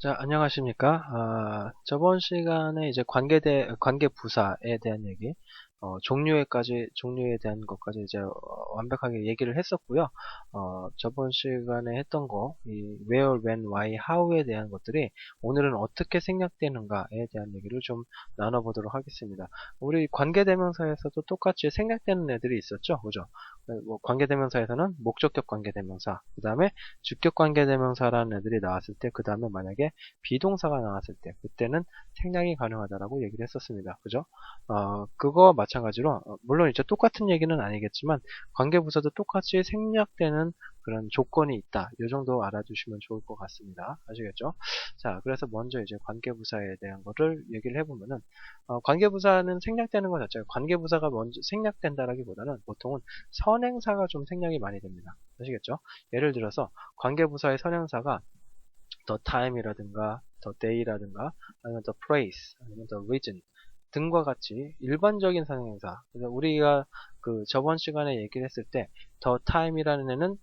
자, 안녕하십니까. 저번 시간에 이제 관계 부사에 대한 얘기, 종류에 대한 것까지 이제 완벽하게 얘기를 했었고요. 저번 시간에 했던 이 where, when, why, how에 대한 것들이 오늘은 어떻게 생략되는가에 대한 얘기를 좀 나눠보도록 하겠습니다. 우리 관계대명사에서도 똑같이 생략되는 애들이 있었죠. 그죠? 뭐 관계대명사에서는 목적격 관계대명사, 그 다음에 주격 관계대명사라는 애들이 나왔을 때, 그 다음에 만약에 비동사가 나왔을 때 그때는 생략이 가능하다라고 얘기를 했었습니다. 그죠? 그거 마찬가지로 물론 이제 똑같은 얘기는 아니겠지만 관계부사도 똑같이 생략되는 그런 조건이 있다. 이 정도 알아두시면 좋을 것 같습니다. 아시겠죠? 자, 그래서 먼저 이제 관계부사에 대한 거를 얘기를 해보면은 관계부사는 생략되는 것 자체가 관계부사가 먼저 생략된다라기보다는 보통은 선행사가 좀 생략이 많이 됩니다. 아시겠죠? 예를 들어서 관계부사의 선행사가 the time이라든가 the day라든가 아니면 the place 아니면 the region 등과 같이 일반적인 선행사. 그래서 우리가 그 저번 시간에 얘기를 했을 때 the time이라는 애는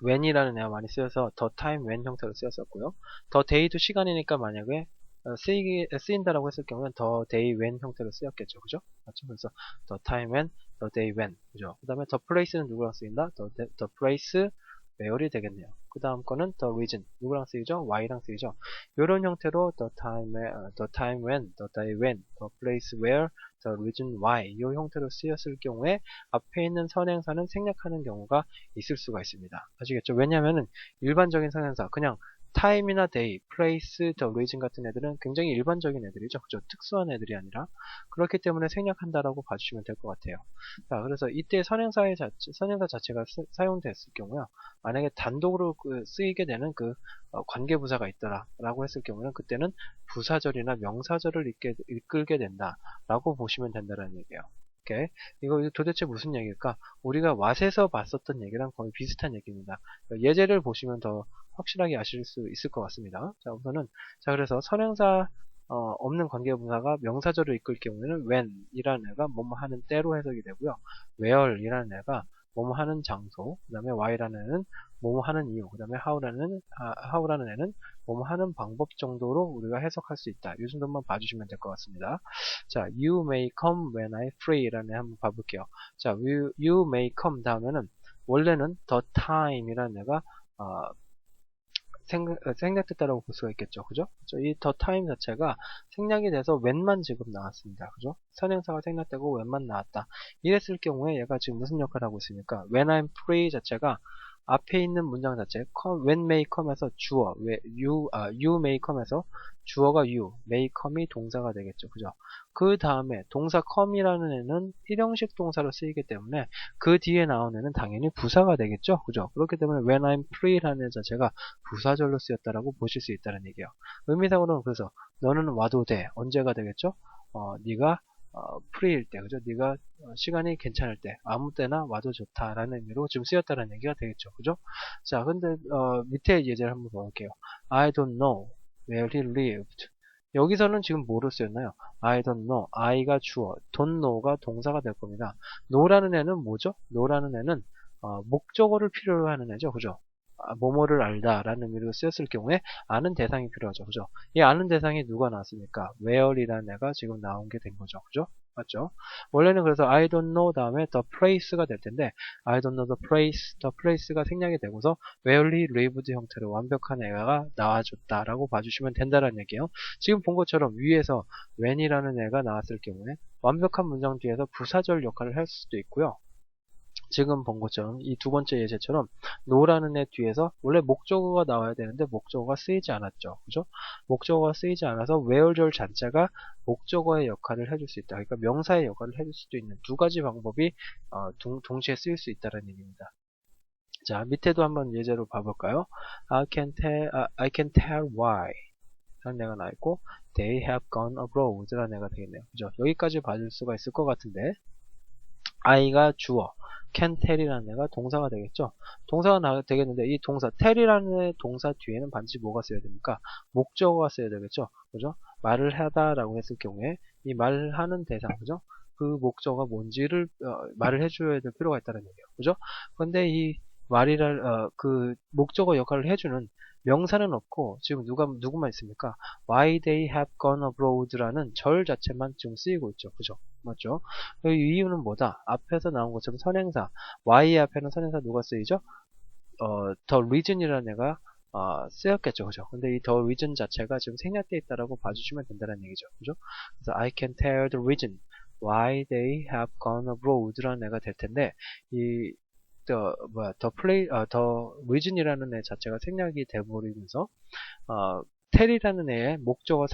when이라는 애가 많이 쓰여서 the time when 형태로 쓰였었고요. the day도 시간이니까 만약에 쓰인다라고 했을 경우는 the day when 형태로 쓰였겠죠. 그죠? 맞죠? 그래서 the time when, the day when. 그죠? 그 다음에 the place는 누구랑 쓰인다? the place where이 되겠네요. 그 다음 거는 the region. 누구랑 쓰이죠? Y랑 쓰이죠. 이런 형태로 the time when, the day when, the place where, the region why 이 형태로 쓰였을 경우에 앞에 있는 선행사는 생략하는 경우가 있을 수가 있습니다. 아시겠죠? 왜냐하면은 일반적인 선행사 그냥 time이나 day, place, the region 같은 애들은 굉장히 일반적인 애들이죠. 그죠? 특수한 애들이 아니라 그렇기 때문에 생략한다라고 봐주시면 될 것 같아요. 자, 그래서 이때 선행사 자체가 사용됐을 경우요. 만약에 단독으로 쓰이게 되는 관계부사가 있더라라고 했을 경우는 그때는 부사절이나 명사절을 이끌게 된다라고 보시면 된다는 얘기예요. 오케이. 이거 도대체 무슨 얘기일까? 우리가 왓에서 봤었던 얘기랑 거의 비슷한 얘기입니다. 예제를 보시면 더 확실하게 아실 수 있을 것 같습니다. 자, 우선은 그래서 선행사 없는 관계부사가 명사절을 이끌 경우에는 when이라는 애가 뭐뭐 하는 때로 해석이 되고요. where이라는 애가 뭐뭐 하는 장소, 그 다음에 why라는 애는 뭐뭐 하는 이유, 그 다음에 how라는 애는 뭐뭐 하는 방법 정도로 우리가 해석할 수 있다. 이 정도만 봐주시면 될 것 같습니다. 자, you may come when I'm free라는 애 한번 봐볼게요. 자, you may come 다음에는 원래는 the time이라는 애가 생략됐다라고 볼 수가 있겠죠. 그죠? 이 the time 자체가 생략이 돼서 when만 지금 나왔습니다. 그죠? 선행사가 생략되고 when만 나왔다. 이랬을 경우에 얘가 지금 무슨 역할을 하고 있습니까? when I'm free 자체가 앞에 있는 문장 자체 when may come에서 주어 you may come에서 주어가 you, may come이 동사가 되겠죠. 그죠? 그 다음에 동사 come이라는 애는 일형식 동사로 쓰이기 때문에 그 뒤에 나오는 애는 당연히 부사가 되겠죠. 그죠? 그렇기 때문에 when I'm free라는 애 자체가 부사절로 쓰였다라고 보실 수 있다는 얘기예요. 의미상으로는 그래서 너는 와도 돼. 언제가 되겠죠? 네가 프리일 때, 그죠? 네가 시간이 괜찮을 때, 아무 때나 와도 좋다라는 의미로 지금 쓰였다는 얘기가 되겠죠, 그죠? 자, 근데 밑에 예제를 한번 볼게요. I don't know where he lived. 여기서는 지금 뭐로 쓰였나요? I don't know. I가 주어, don't know가 동사가 될 겁니다. know라는 애는 뭐죠? know라는 애는 목적어를 필요로 하는 애죠, 그죠? 뭐뭐를 알다라는 의미로 쓰였을 경우에 아는 대상이 필요하죠. 그죠? 이 아는 대상이 누가 나왔습니까? where이라는 애가 지금 나온 게 된 거죠. 그죠? 맞죠? 원래는 그래서 I don't know 다음에 the place가 될 텐데 I don't know the place가 생략이 되고서 where he lived 형태로 완벽한 애가 나와줬다라고 봐주시면 된다는 얘기예요. 지금 본 것처럼 위에서 when이라는 애가 나왔을 경우에 완벽한 문장 뒤에서 부사절 역할을 할 수도 있고요. 지금 본 것처럼 이 두 번째 예제처럼 no라는 애 뒤에서 원래 목적어가 나와야 되는데 목적어가 쓰이지 않았죠. 그죠? 목적어가 쓰이지 않아서 where절 자체가 목적어의 역할을 해줄 수 있다. 그러니까 명사의 역할을 해줄 수도 있는 두 가지 방법이 동시에 쓰일 수 있다는 얘기입니다. 자, 밑에도 한번 예제로 봐볼까요? I can tell why 라는 애가 나있고 they have gone abroad 라는 애가 되겠네요. 그죠? 여기까지 봐줄 수가 있을 것 같은데 I가 주어, can tell이라는 애가 동사가 되겠죠. 동사가 되겠는데 이 동사 tell이라는 동사 뒤에는 반드시 뭐가 써야 됩니까? 목적어가 써야 되겠죠. 그죠? 말을 하다라고 했을 경우에 이 말을 하는 대상, 그죠? 그 목적어가 뭔지를 말을 해줘야 될 필요가 있다는 얘기예요. 그죠? 근데 이 그 목적어 역할을 해주는 명사는 없고 지금 누구만 있습니까? Why they have gone abroad라는 절 자체만 지금 쓰이고 있죠. 그죠? 맞죠? 이 이유는 뭐다? 앞에서 나온 것처럼 선행사 why 앞에는 선행사 누가 쓰이죠? the reason이라는 애가 쓰였겠죠. 그죠? 근데 이 the reason 자체가 지금 생략되어 있다라고 봐주시면 된다는 얘기죠. 그죠? 그래서 I can tell the reason why they have gone abroad라는 애가 될 텐데 이 the reason이라는 애 자체가 생략이 돼버리면서 tell이라는 애의 목적어가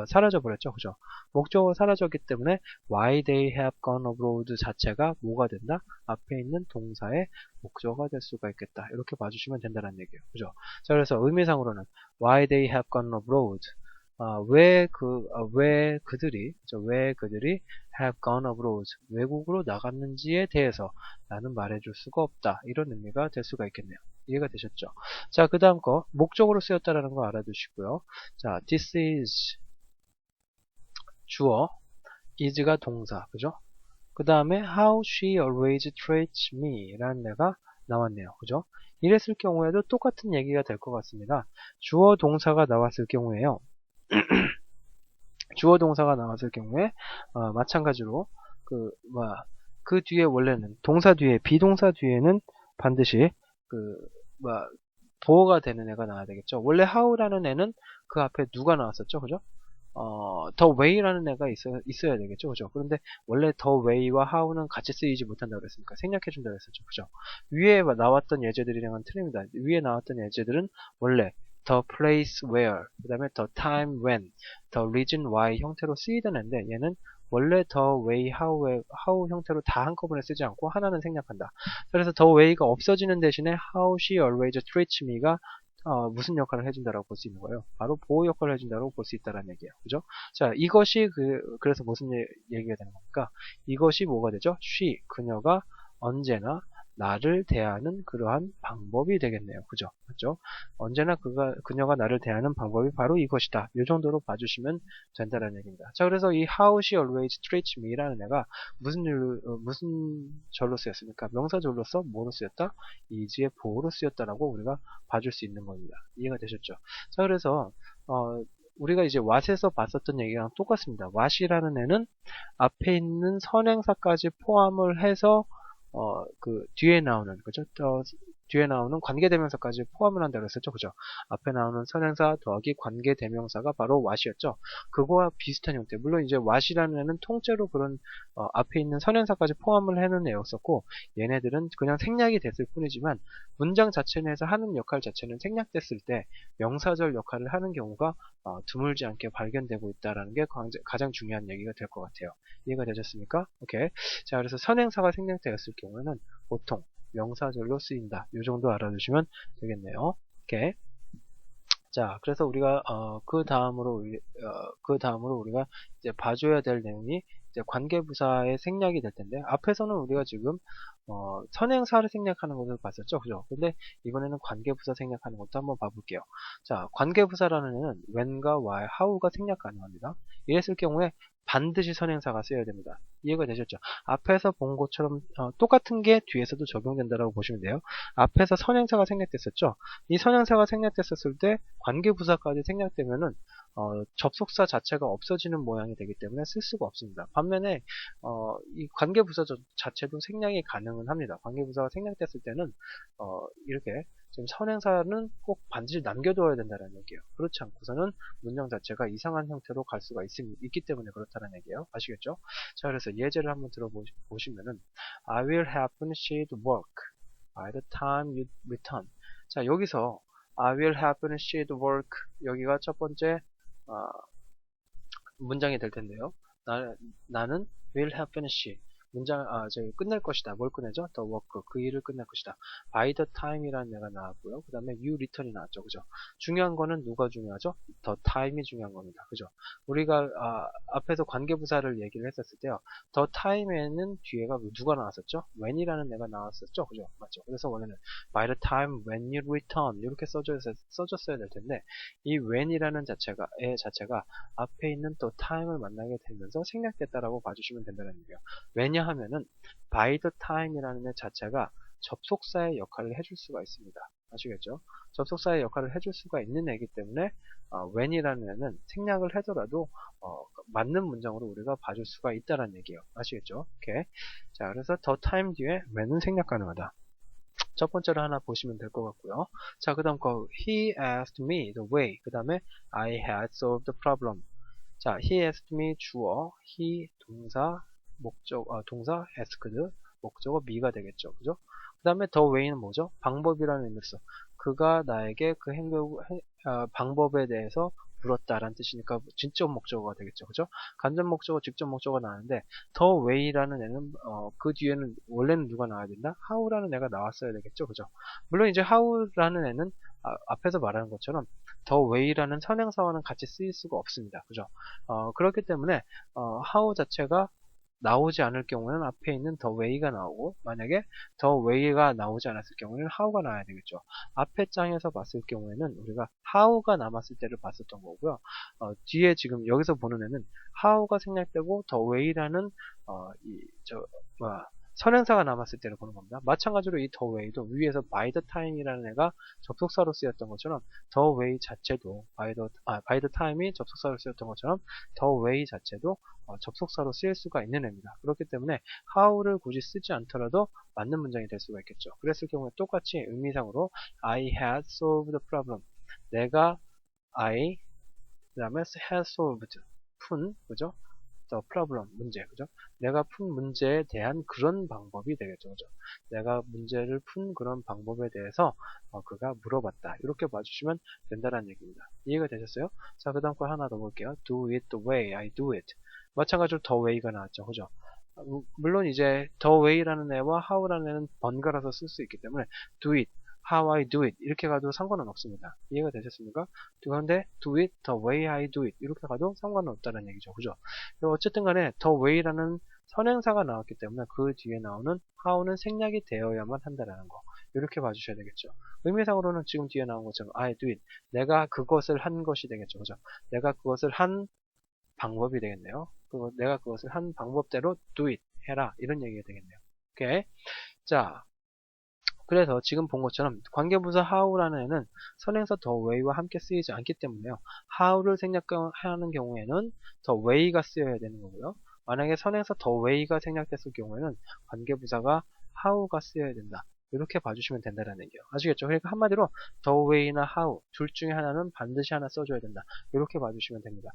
사라져 버렸죠. 그죠? 목적어가 사라졌기 때문에 why they have gone abroad 자체가 뭐가 된다? 앞에 있는 동사의 목적어가 될 수가 있겠다. 이렇게 봐주시면 된다는 얘기예요. 그죠? 자, 그래서 의미상으로는 why they have gone abroad 왜 그들이 have gone abroad, 외국으로 나갔는지에 대해서 나는 말해줄 수가 없다. 이런 의미가 될 수가 있겠네요. 이해가 되셨죠? 자, 그 다음 거, 목적으로 쓰였다라는 거 알아두시고요. 자, this is, 주어, is가 동사, 그죠? 그 다음에 how she always treats me 라는 애가 나왔네요. 그죠? 이랬을 경우에도 똑같은 얘기가 될 것 같습니다. 주어 동사가 나왔을 경우에요. 주어 동사가 나왔을 경우에 마찬가지로 그 뒤에 원래는 동사 뒤에 비동사 뒤에는 반드시 보어가 되는 애가 나와야 되겠죠. 원래 how라는 애는 그 앞에 누가 나왔었죠, 그죠? the way라는 애가 있어야 되겠죠, 그죠? 그런데 원래 the way와 how는 같이 쓰이지 못한다고 그랬으니까 생략해준다고 했었죠, 그죠? 위에 나왔던 예제들이랑은 틀립니다. 위에 나왔던 예제들은 원래 the place where, 그 다음에 the time when, the reason why 형태로 쓰이던 애인데 얘는 원래 the way, how 형태로 다 한꺼번에 쓰지 않고 하나는 생략한다. 그래서 the way가 없어지는 대신에 how she always treats me가 무슨 역할을 해준다라고 볼 수 있는 거예요. 바로 보호 역할을 해준다고 볼 수 있다는 얘기예요. 그죠? 자, 이것이 그래서 무슨 얘기가 되는 겁니까? 이것이 뭐가 되죠? she, 그녀가 언제나 나를 대하는 그러한 방법이 되겠네요. 그죠? 맞죠? 언제나 그녀가 나를 대하는 방법이 바로 이것이다. 이 정도로 봐주시면 된다는 얘기입니다. 자, 그래서 이 how she always treats me라는 애가 무슨 절로 쓰였습니까? 명사절로서 뭐로 쓰였다? is의 보호로 쓰였다라고 우리가 봐줄 수 있는 겁니다. 이해가 되셨죠? 자, 그래서 우리가 이제 what에서 봤었던 얘기랑 똑같습니다. what이라는 애는 앞에 있는 선행사까지 포함을 해서 뒤에 나오는, 그죠? 뒤에 나오는 관계대명사까지 포함을 한다고 했었죠. 그죠? 앞에 나오는 선행사 더하기 관계대명사가 바로 what이었죠. 그거와 비슷한 형태. 물론 이제 what이라는 애는 통째로 그런, 앞에 있는 선행사까지 포함을 해놓은 애였었고, 얘네들은 그냥 생략이 됐을 뿐이지만, 문장 자체 내에서 하는 역할 자체는 생략됐을 때, 명사절 역할을 하는 경우가, 드물지 않게 발견되고 있다는 게 가장 중요한 얘기가 될 것 같아요. 이해가 되셨습니까? 오케이. 자, 그래서 선행사가 생략되었을 경우에는 보통 명사절로 쓰인다. 이 정도 알아두시면 되겠네요. 오케이. 자, 그래서 우리가 그 다음으로 우리가 이제 봐줘야 될 내용이 이제 관계부사의 생략이 될 텐데 앞에서는 우리가 지금 선행사를 생략하는 것을 봤었죠, 그죠? 근데 이번에는 관계부사 생략하는 것도 한번 봐볼게요. 자, 관계부사라는 애는 when과 why, how가 생략 가능합니다. 이랬을 경우에 반드시 선행사가 쓰여야 됩니다. 이해가 되셨죠? 앞에서 본 것처럼 똑같은 게 뒤에서도 적용된다고 보시면 돼요. 앞에서 선행사가 생략됐었죠? 이 선행사가 생략됐었을 때 관계부사까지 생략되면은 접속사 자체가 없어지는 모양이 되기 때문에 쓸 수가 없습니다. 반면에 이 관계부사 자체도 생략이 가능은 합니다. 관계부사가 생략됐을 때는 이렇게 지금 선행사는 꼭 반드시 남겨둬야 된다는 얘기예요. 그렇지 않고서는 문장 자체가 이상한 형태로 갈 수가 있기 때문에 그렇다는 얘기예요. 아시겠죠? 자, 그래서 예제를 한번 들어보시면은 I will happen she'd work by the time you return. 자, 여기서 I will happen she'd work 여기가 첫 번째 문장이 될 텐데요. 나는 will happen she 저기 끝낼 것이다. 뭘 끝내죠? the work. 그 일을 끝낼 것이다. by the time이라는 애가 나왔고요. 그 다음에 you return이 나왔죠. 그죠? 중요한 거는 누가 중요하죠? the time이 중요한 겁니다. 그죠? 우리가 앞에서 관계부사를 얘기를 했었을 때요. the time에는 뒤에가 누가 나왔었죠? when이라는 애가 나왔었죠. 그죠? 맞죠? 그래서 원래는 by the time when you return 이렇게 써줬어야 될 텐데 이 when이라는 애 자체가 앞에 있는 또 time을 만나게 되면서 생략됐다라고 봐주시면 된다는 얘기예요. 왜냐하면은 by the time이라는 애 자체가 접속사의 역할을 해줄 수가 있습니다. 아시겠죠? 접속사의 역할을 해줄 수가 있는 애이기 때문에 when이라는 애는 생략을 하더라도 맞는 문장으로 우리가 봐줄 수가 있다는 얘기예요. 아시겠죠? 오케이. 자, 그래서 the time 뒤에 when은 생략 가능하다. 첫 번째로 하나 보시면 될 것 같고요. 자, 그 다음 거 he asked me the way. 그 다음에 I had solved the problem. 자, he asked me 주어, he 동사, 동사 asked, 목적어 me가 되겠죠. 그죠? 그 다음에 the way는 뭐죠? 방법이라는 의미로서 그가 나에게 그 방법에 대해서 물었다라는 뜻이니까 직접 목적어가 되겠죠. 그죠? 간접 목적어, 직접 목적어가 나왔는데 the way라는 애는 그 뒤에는 원래는 누가 나와야 된다? how라는 애가 나왔어야 되겠죠. 그죠? 물론 이제 how라는 애는 앞에서 말하는 것처럼 the way라는 선행사와는 같이 쓰일 수가 없습니다. 그죠? 그렇기 때문에 how 자체가 나오지 않을 경우에는 앞에 있는 the way가 나오고, 만약에 the way가 나오지 않았을 경우에는 how가 나와야 되겠죠. 앞에 장에서 봤을 경우에는 우리가 how가 남았을 때를 봤었던 거고요. 뒤에 지금 여기서 보는 애는 how가 생략되고 the way라는 선행사가 남았을 때를 보는 겁니다. 마찬가지로 이 the way도 위에서 by the time이라는 애가 접속사로 쓰였던 것처럼 the way 자체도 by the time이 접속사로 쓰였던 것처럼 the way 자체도 접속사로 쓰일 수가 있는 애입니다. 그렇기 때문에 how를 굳이 쓰지 않더라도 맞는 문장이 될 수가 있겠죠. 그랬을 경우에 똑같이 의미상으로 I had solved the problem. 내가 그 다음에 had solved 푼, 그죠? the problem, 문제, 그죠? 내가 푼 문제에 대한 그런 방법이 되겠죠, 그죠? 내가 문제를 푼 그런 방법에 대해서 그가 물어봤다. 이렇게 봐주시면 된다는 얘기입니다. 이해가 되셨어요? 자, 그 다음 거 하나 더 볼게요. Do it the way I do it. 마찬가지로 the way가 나왔죠, 그죠? 물론 이제 the way라는 애와 how라는 애는 번갈아서 쓸 수 있기 때문에 do it, how I do it 이렇게 가도 상관은 없습니다. 이해가 되셨습니까? 그런데 do it the way I do it 이렇게 가도 상관은 없다는 얘기죠. 그죠? 어쨌든 간에 the way라는 선행사가 나왔기 때문에 그 뒤에 나오는 how는 생략이 되어야만 한다라는 거. 이렇게 봐주셔야 되겠죠. 의미상으로는 지금 뒤에 나온 것처럼 I do it. 내가 그것을 한 것이 되겠죠. 그죠? 내가 그것을 한 방법이 되겠네요. 내가 그것을 한 방법대로 do it. 해라. 이런 얘기가 되겠네요. 오케이. 자. 그래서 지금 본 것처럼 관계부사 how라는 애는 선행사 the way와 함께 쓰이지 않기 때문에요. how를 생략하는 경우에는 the way가 쓰여야 되는 거고요. 만약에 선행사 the way가 생략됐을 경우에는 관계부사가 how가 쓰여야 된다. 이렇게 봐주시면 된다는 얘기예요. 아시겠죠? 그러니까 한마디로 the way나 how 둘 중에 하나는 반드시 하나 써줘야 된다. 이렇게 봐주시면 됩니다.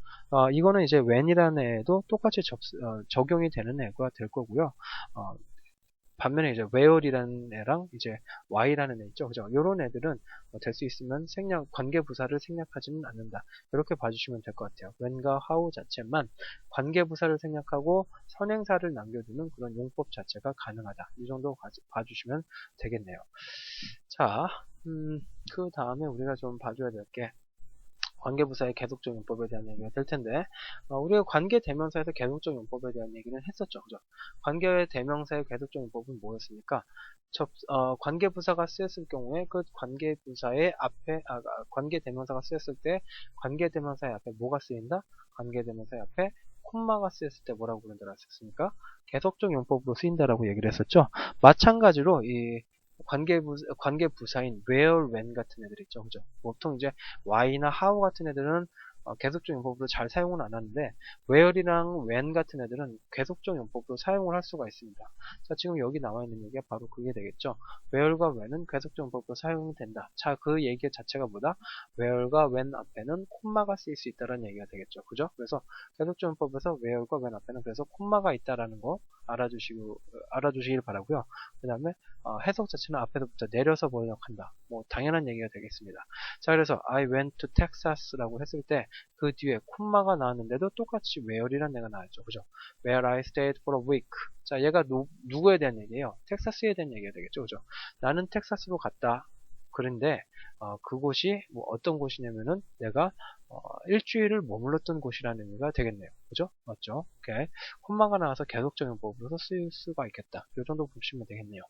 이거는 이제 when이라는 애도 똑같이 적용이 되는 애가 될 거고요. 반면에 이제 where이라는 애랑 이제 why라는 애 있죠. 그죠? 요런 애들은 될 수 있으면 관계부사를 생략하지는 않는다. 이렇게 봐주시면 될 것 같아요. when과 how 자체만 관계부사를 생략하고 선행사를 남겨두는 그런 용법 자체가 가능하다. 이 정도 봐주시면 되겠네요. 자, 그 다음에 우리가 좀 봐줘야 될 게 관계부사의 계속적 용법에 대한 얘기가 될 텐데, 우리가 관계대명사에서 계속적 용법에 대한 얘기는 했었죠. 그죠? 관계대명사의 계속적 용법은 뭐였습니까? 관계부사가 쓰였을 경우에 그 관계부사의 앞에, 관계대명사가 쓰였을 때 관계대명사의 앞에 뭐가 쓰인다? 관계대명사의 앞에 콤마가 쓰였을 때 뭐라고 부른다고 했었습니까? 계속적 용법으로 쓰인다라고 얘기를 했었죠. 마찬가지로 이 관계부사인 where, when 같은 애들 있죠. 그죠? 보통 이제 why나 how 같은 애들은 계속적 용법으로 잘 사용은 안 하는데 where이랑 when 같은 애들은 계속적 용법으로 사용을 할 수가 있습니다. 자, 지금 여기 나와 있는 얘기가 바로 그게 되겠죠. where과 when은 계속적 용법으로 사용이 된다. 자, 그 얘기 자체가 뭐다? where과 when 앞에는 콤마가 쓰일 수 있다는 얘기가 되겠죠. 그죠? 그래서 계속적 용법에서 where과 when 앞에는 그래서 콤마가 있다라는 거 알아주시길 바라고요. 그 다음에 해석 자체는 앞에서부터 내려서 번역한다. 뭐 당연한 얘기가 되겠습니다. 자, 그래서 I went to Texas라고 했을 때 그 뒤에 콤마가 나왔는데도 똑같이 where이라는 애가 나왔죠. 그죠? Where I stayed for a week. 자, 얘가 누구에 대한 얘기예요? 텍사스에 대한 얘기가 되겠죠. 그죠? 나는 텍사스로 갔다. 그런데 그곳이 뭐 어떤 곳이냐면은 내가 일주일을 머물렀던 곳이라는 의미가 되겠네요. 그죠? 맞죠? 오케이. 콤마가 나와서 계속적 용법으로서 쓰일 수가 있겠다. 이 정도 보시면 되겠네요.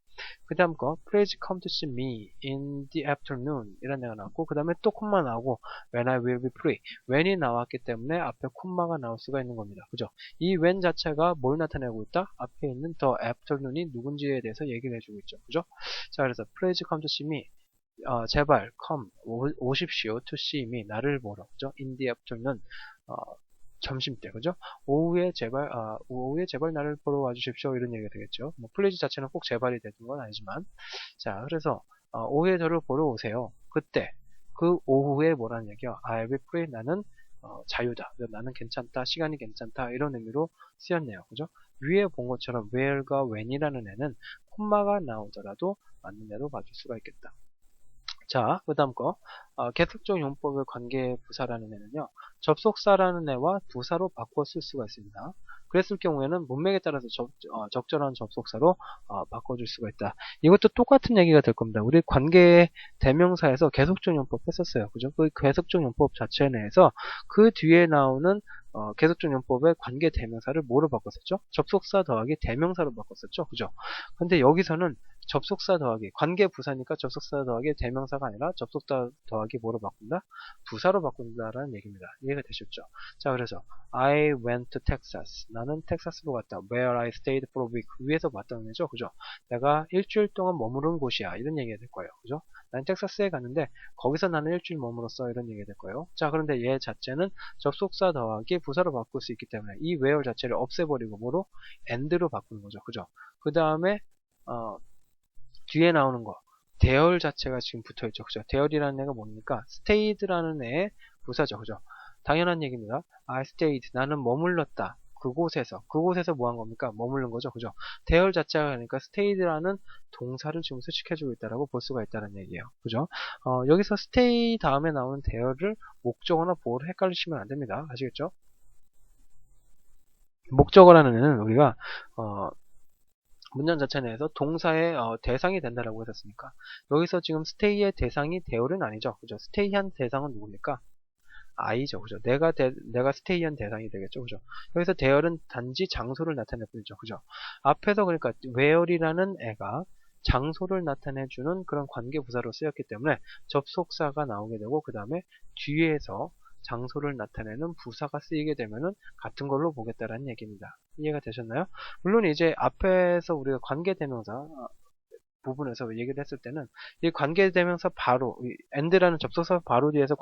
그 다음 거 Please come to see me in the afternoon 이런 애가 나왔고 그 다음에 또 콤마 나오고 When I will be free when이 나왔기 때문에 앞에 콤마가 나올 수가 있는 겁니다. 그죠? 이 when 자체가 뭘 나타내고 있다? 앞에 있는 the afternoon이 누군지에 대해서 얘기를 해주고 있죠. 그죠? 자, 그래서 Please come to see me 제발 come 오십시오 to see me 나를 보러 그죠? in the afternoon 점심 때 그죠? 오후에 제발 나를 보러 와주십시오 이런 얘기가 되겠죠. 뭐 플리즈 자체는 꼭 제발이 되는 건 아니지만 자 그래서 오후에 저를 보러 오세요. 그때 그 오후에 뭐라는 얘기야? I'll be free 나는 자유다. 나는 괜찮다. 시간이 괜찮다. 이런 의미로 쓰였네요. 그죠? 위에 본 것처럼 where과 when이라는 애는 콤마가 나오더라도 맞는 애로 봐줄 수가 있겠다. 자, 그 다음 거. 계속적 용법의 관계 부사라는 애는요. 접속사라는 애와 부사로 바꿔 쓸 수가 있습니다. 그랬을 경우에는 문맥에 따라서 적절한 접속사로 바꿔줄 수가 있다. 이것도 똑같은 얘기가 될 겁니다. 우리 관계 대명사에서 계속적 용법 했었어요. 그죠? 그 계속적 용법 자체 내에서 그 뒤에 나오는 계속적 용법의 관계 대명사를 뭐로 바꿨었죠? 접속사 더하기 대명사로 바꿨었죠. 그죠? 근데 여기서는 접속사 더하기 관계 부사니까 접속사 더하기 대명사가 아니라 접속사 더하기 뭐로 바꾼다? 부사로 바꾼다라는 얘기입니다. 이해가 되셨죠? 자 그래서 I went to Texas 나는 텍사스로 갔다. Where I stayed for a week 위에서 봤다는 얘기죠. 그죠? 내가 일주일 동안 머무른 곳이야. 이런 얘기가 될 거예요. 그죠? 나는 텍사스에 갔는데 거기서 나는 일주일 머물렀어. 이런 얘기가 될 거예요. 자 그런데 얘 자체는 접속사 더하기 부사로 바꿀 수 있기 때문에 이 where 자체를 없애버리고 뭐로? and로 바꾸는 거죠. 그죠? 그 다음에 뒤에 나오는 거 대열 자체가 지금 붙어있죠. 그죠? 대열이라는 애가 뭡니까? stayed라는 애의 부사죠. 그죠? 당연한 얘기입니다. I stayed. 나는 머물렀다. 그곳에서 뭐 한 겁니까? 머무른 거죠. 그죠? 대열 자체가 그러니까 stayed라는 동사를 지금 수식해주고 있다라고 볼 수가 있다는 얘기예요. 그죠? 여기서 stay 다음에 나오는 대열을 목적어나 보어로 헷갈리시면 안 됩니다. 아시겠죠? 목적어라는 애는 우리가 문장 자체 내에서 동사의 대상이 된다라고 했었으니까 여기서 지금 stay의 대상이 대열은 아니죠. 그죠? stay한 대상은 누굽니까? I죠. 그죠? 내가 stay한 대상이 되겠죠. 그죠? 여기서 대열은 단지 장소를 나타낼 뿐이죠. 그죠? 앞에서 그러니까 where이라는 애가 장소를 나타내주는 그런 관계 부사로 쓰였기 때문에 접속사가 나오게 되고 그 다음에 뒤에서 장소를 나타내는 부사가 쓰이게 되면은 같은 걸로 보겠다라는 얘기입니다. 이해가 되셨나요? 물론 이제 앞에서 우리가 관계대명사 부분에서 얘기를 했을 때는 이 관계대명사 바로 이 and라는 접속사 바로 뒤에서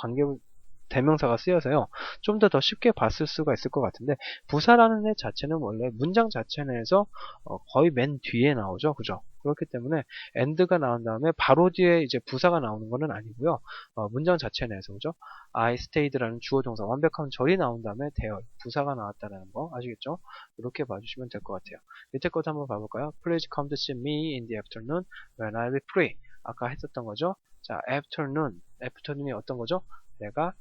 대명사가 쓰여서요. 좀 더 쉽게 봤을 수가 있을 것 같은데 부사라는 애 자체는 원래 문장 자체 내에서 거의 맨 뒤에 나오죠. 그죠? 그렇기 때문에 and가 나온 다음에 바로 뒤에 이제 부사가 나오는 것은 아니고요. 문장 자체 내에서 그죠? I stayed라는 주어 동사 완벽한 절이 나온 다음에 대열 부사가 나왔다는 거 아시겠죠? 이렇게 봐주시면 될 것 같아요. 밑에 것도 한번 봐볼까요? Please come to see me in the afternoon when I'll be free. 아까 했었던 거죠. 자, afternoon이 어떤 거죠? 내가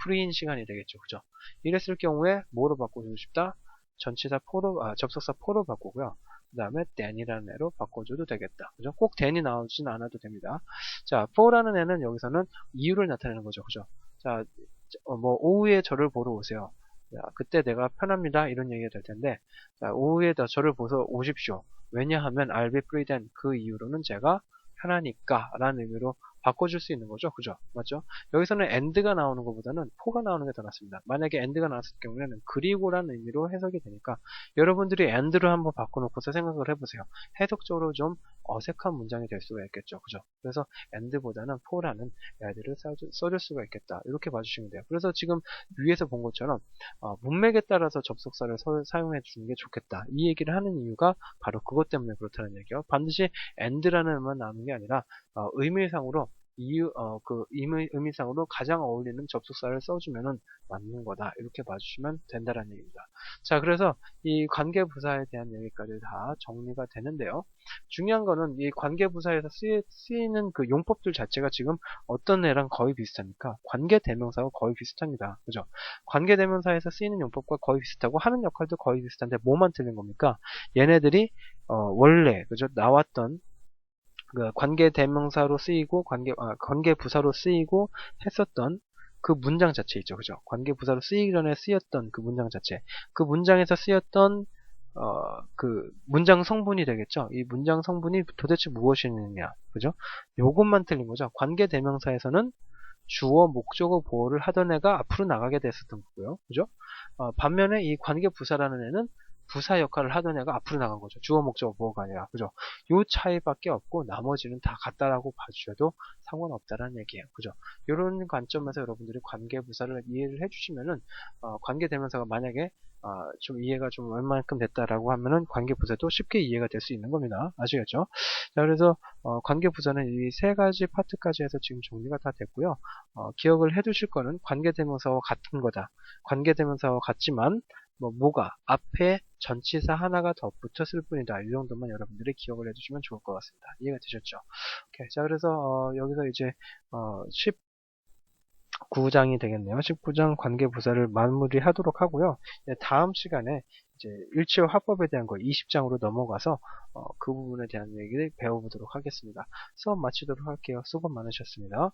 프리인 시간이 되겠죠. 그죠? 이랬을 경우에 뭐로 바꿔주고 싶다? 전치사 접속사 for로 바꾸고요. 그 다음에 then이라는 애로 바꿔줘도 되겠다. 그죠? 꼭 then이 나오진 않아도 됩니다. 자, for라는 애는 여기서는 이유를 나타내는 거죠. 그죠? 자, 오후에 저를 보러 오세요. 자, 그때 내가 편합니다. 이런 얘기가 될 텐데, 자, 오후에 저를 보러 오십시오. 왜냐하면 I'll be free then. 그 이유로는 제가 편하니까 라는 의미로 바꿔줄 수 있는 거죠. 그죠? 맞죠? 여기서는 and가 나오는 것보다는 for가 나오는 게 더 낫습니다. 만약에 and가 나왔을 경우에는 그리고라는 의미로 해석이 되니까 여러분들이 and를 한번 바꿔놓고서 생각을 해보세요. 해석적으로 좀 어색한 문장이 될 수가 있겠죠. 그죠? 그래서 and보다는 for라는 애들을 써줄 수가 있겠다. 이렇게 봐주시면 돼요. 그래서 지금 위에서 본 것처럼 문맥에 따라서 접속사를 사용해 주는 게 좋겠다. 이 얘기를 하는 이유가 바로 그것 때문에 그렇다는 얘기예요. 반드시 and라는 말만 나오는 게 아니라 의미상으로 의미상으로 가장 어울리는 접속사를 써주면은 맞는 거다. 이렇게 봐주시면 된다는 얘기입니다. 자, 그래서 이 관계부사에 대한 얘기까지 다 정리가 되는데요. 중요한 거는 이 관계부사에서 쓰이는 그 용법들 자체가 지금 어떤 애랑 거의 비슷합니까? 관계대명사와 거의 비슷합니다. 그죠? 관계대명사에서 쓰이는 용법과 거의 비슷하고 하는 역할도 거의 비슷한데 뭐만 틀린 겁니까? 얘네들이 원래 그죠? 나왔던 그 관계대명사로 쓰이고 관계부사로 쓰이고 했었던 그 문장 자체 있죠. 그죠? 관계부사로 쓰이기 전에 쓰였던 그 문장 자체. 그 문장에서 쓰였던 그 문장 성분이 되겠죠. 이 문장 성분이 도대체 무엇이느냐. 그죠? 요것만 틀린 거죠. 관계대명사에서는 주어, 목적어, 보어를 하던 애가 앞으로 나가게 됐었던 거고요. 그죠? 반면에 이 관계부사라는 애는 부사 역할을 하던 애가 앞으로 나간 거죠. 주어 목적어 보어가 아니라. 그죠? 요 차이밖에 없고 나머지는 다 같다라고 봐주셔도 상관없다라는 얘기예요. 그죠? 이런 관점에서 여러분들이 관계부사를 이해를 해주시면은 관계대명사가 만약에 좀 이해가 좀 얼만큼 됐다라고 하면은 관계부사도 쉽게 이해가 될 수 있는 겁니다. 아시겠죠? 자, 그래서 관계부사는 이 세 가지 파트까지 해서 지금 정리가 다 됐고요. 기억을 해두실 거는 관계대명사와 같은 거다. 관계대명사와 같지만 뭐가 앞에 전치사 하나가 더 붙었을 뿐이다. 이 정도만 여러분들이 기억을 해두시면 좋을 것 같습니다. 이해가 되셨죠? 오케이. 자, 그래서 여기서 이제 19장이 되겠네요. 19장 관계부사를 마무리하도록 하고요. 다음 시간에 이제 일치어 화법에 대한 거 20장으로 넘어가서 그 부분에 대한 얘기를 배워보도록 하겠습니다. 수업 마치도록 할게요. 수고 많으셨습니다.